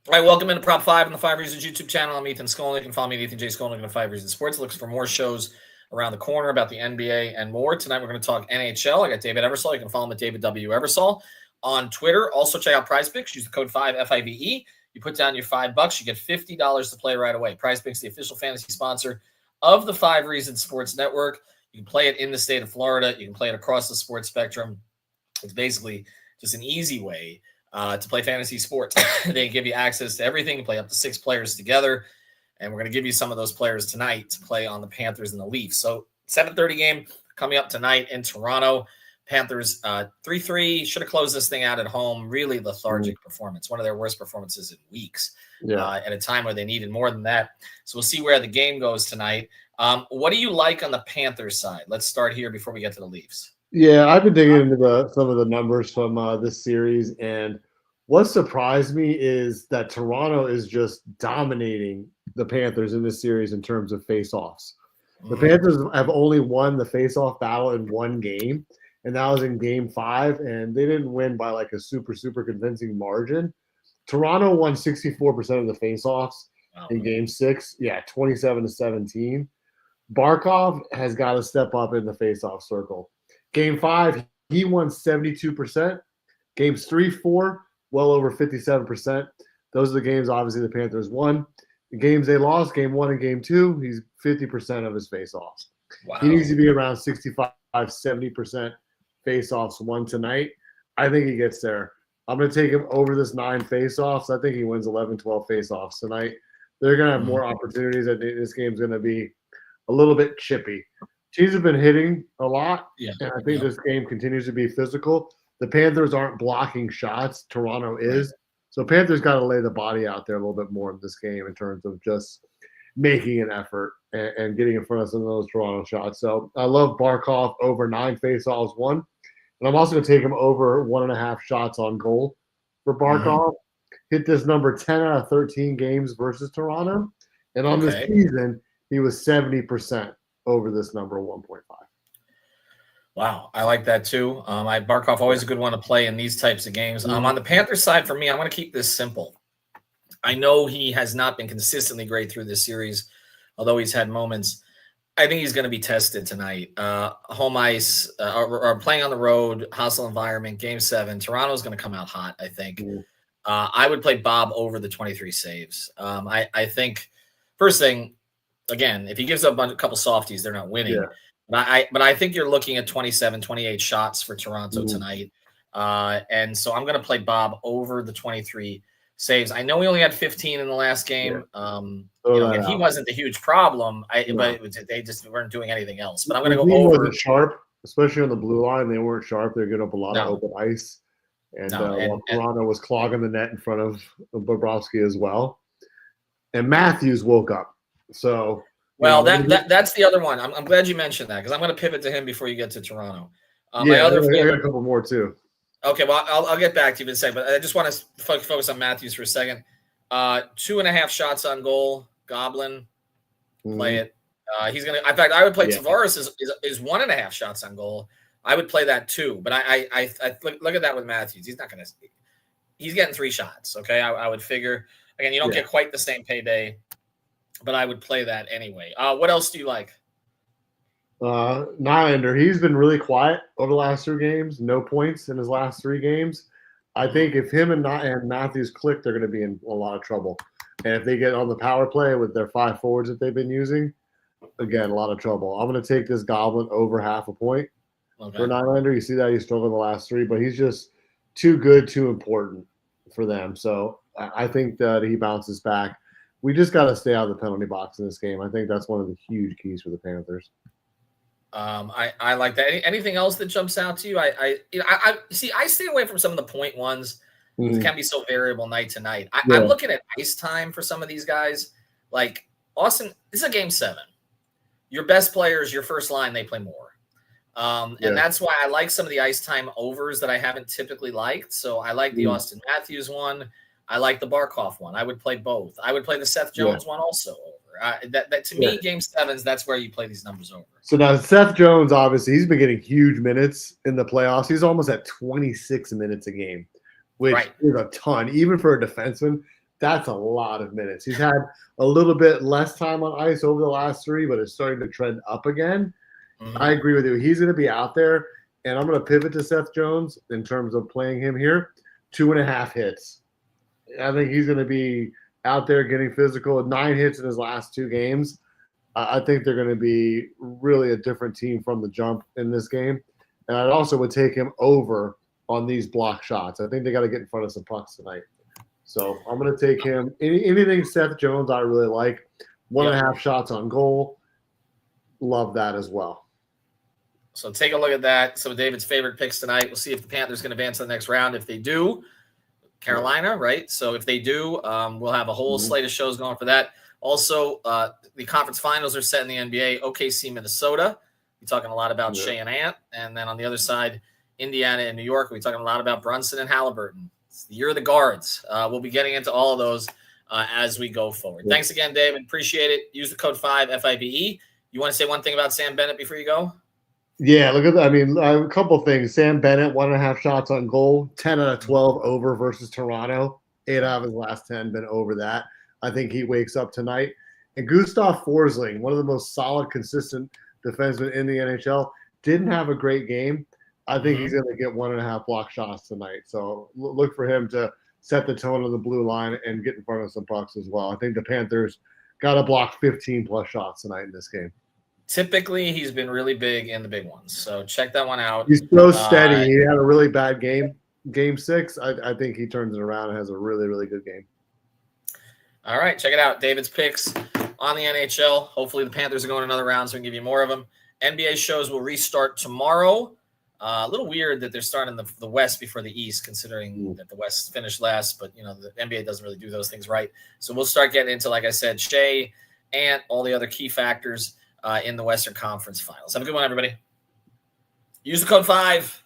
All right, welcome into Prop 5 on the 5 Reasons YouTube channel. I'm Ethan Skolnick. You can follow me at Ethan J. Skolnick on 5 Reasons Sports. Looks for more shows around the corner about the NBA and more. Tonight we're going to talk NHL. I got David Eversole. You can follow him at David W. Eversole on Twitter. Also check out PrizePicks. Use the code 5 FIVE. You put down your $5, you get $50 to play right away. PrizePicks, the official fantasy sponsor of the 5 Reasons Sports Network. You can play it in the state of Florida. You can play it across the sports spectrum. It's basically just an easy way to play fantasy sports. They give you access to everything. You play up to 6 players together, and we're going to give you some of those players tonight to play on the Panthers and the Leafs. So 7:30 game coming up tonight in Toronto. Panthers 3-3, should have closed this thing out at home. Really lethargic performance, one of their worst performances in weeks, at a time where they needed more than that. So we'll see where the game goes tonight. What do you like on the Panthers side? Let's start here before we get to the Leafs. Yeah, I've been digging into some of the numbers from this series, and what surprised me is that Toronto is just dominating the Panthers in this series in terms of face-offs. The Panthers have only won the face-off battle in one game, and that was in Game 5, and they didn't win by like a super convincing margin. Toronto won 64% of the face-offs in Game 6, 27-17. Barkov has got to step up in the face-off circle. Game 5, he won 72%. Games 3, 4, well over 57%. Those are the games, obviously, the Panthers won. The games they lost, Game 1 and Game 2, he's 50% of his face-offs. Wow. He needs to be around 65-70% face-offs won tonight. I think he gets there. I'm going to take him over this 9 face-offs. I think he wins 11-12 face-offs tonight. They're going to have more opportunities. I think this game's going to be a little bit chippy. Teams have been hitting a lot, and I think this game continues to be physical. The Panthers aren't blocking shots. Toronto is. So Panthers got to lay the body out there a little bit more in this game in terms of just making an effort and getting in front of some of those Toronto shots. So I love Barkov over 9 faceoffs won. And I'm also going to take him over 1.5 shots on goal for Barkov. Hit this number 10 out of 13 games versus Toronto. And on this season, he was 70% over this number 1.5. Wow, I like that too. Barkov always a good one to play in these types of games. On the Panthers side, for me, I want to keep this simple. I know he has not been consistently great through this series, although he's had moments. I think he's going to be tested tonight. Home ice or playing on the road, hostile environment, Game 7. Toronto's going to come out hot, I think. I would play Bob over the 23 saves. I think, first thing, again, if he gives up a couple softies, they're not winning. But I think you're looking at 27, 28 shots for Toronto tonight. And so I'm going to play Bob over the 23 saves. I know he only had 15 in the last game. And he wasn't the huge problem, but they just weren't doing anything else. But I'm going to go over. Wasn't sharp, especially on the blue line. They weren't sharp. They're giving up a lot of open ice. And Toronto was clogging the net in front of Bobrovsky as well. And Matthews woke up. So – well, that's the other one. I'm glad you mentioned that because I'm going to pivot to him before you get to Toronto. I got a couple more too. Okay, well, I'll get back to you in a second, but I just want to focus on Matthews for a second. 2.5 shots on goal, Goblin, play it. He's gonna. In fact, I would play Tavares is 1.5 shots on goal. I would play that too, but I look at that with Matthews. He's not going to. He's getting 3 shots. Okay, I would figure. Again, you don't get quite the same payday. But I would play that anyway. What else do you like? Nylander, he's been really quiet over the last 2 games. No points in his last 3 games. I think if him and Matthews click, they're going to be in a lot of trouble. And if they get on the power play with their 5 forwards that they've been using, again, a lot of trouble. I'm going to take this Goblin over 0.5 point for Nylander. You see that he's struggled the last 3, but he's just too good, too important for them. So I think that he bounces back. We just got to stay out of the penalty box in this game. I think that's one of the huge keys for the Panthers. I like that. Anything else that jumps out to you? I stay away from some of the point ones. It can be so variable night to night. I'm looking at ice time for some of these guys. Like Austin, this is a Game 7. Your best players, your first line, they play more. And that's why I like some of the ice time overs that I haven't typically liked. So I like the Austin Matthews one. I like the Barkov one. I would play both. I would play the Seth Jones one also over. That to me, Game 7s, that's where you play these numbers over. So now Seth Jones, obviously, he's been getting huge minutes in the playoffs. He's almost at 26 minutes a game, which is a ton, even for a defenseman. That's a lot of minutes. He's had a little bit less time on ice over the last 3, but it's starting to trend up again. I agree with you. He's going to be out there, and I'm going to pivot to Seth Jones in terms of playing him here. 2.5 hits. I think he's going to be out there getting physical. 9 hits in his last 2 games. I think they're going to be really a different team from the jump in this game. And I also would take him over on these block shots. I think they got to get in front of some pucks tonight. So I'm going to take him. Anything Seth Jones I really like. 1.5 shots on goal. Love that as well. So take a look at that. Some of David's favorite picks tonight. We'll see if the Panthers can advance to the next round. If they do, Carolina, right? So if they do, we'll have a whole slate of shows going for that. Also, the conference finals are set in the NBA. OKC, Minnesota. We're talking a lot about Shea and Ant. And then on the other side, Indiana and New York. We're talking a lot about Brunson and Halliburton. It's the year of the guards. We'll be getting into all of those as we go forward. Thanks again, David. Appreciate it. Use the code 5 FIVE. You want to say one thing about Sam Bennett before you go? Yeah, look at that. I mean, a couple of things. Sam Bennett, 1.5 shots on goal, 10 out of 12 over versus Toronto. 8 out of his last 10 been over that. I think he wakes up tonight. And Gustav Forsling, one of the most solid, consistent defensemen in the NHL, didn't have a great game. I think he's going to get 1.5 block shots tonight. So look for him to set the tone on the blue line and get in front of some pucks as well. I think the Panthers got to block 15-plus shots tonight in this game. Typically, he's been really big in the big ones. So check that one out. He's so steady. He had a really bad game. Game 6, I think he turns it around and has a really, really good game. All right, check it out. David's picks on the NHL. Hopefully the Panthers are going another round so we can give you more of them. NBA shows will restart tomorrow. A little weird that they're starting the West before the East, considering that the West finished last. But, the NBA doesn't really do those things right. So we'll start getting into, like I said, Shea, Ant, all the other key factors in the Western Conference Finals. Have a good one, everybody. Use the code 5.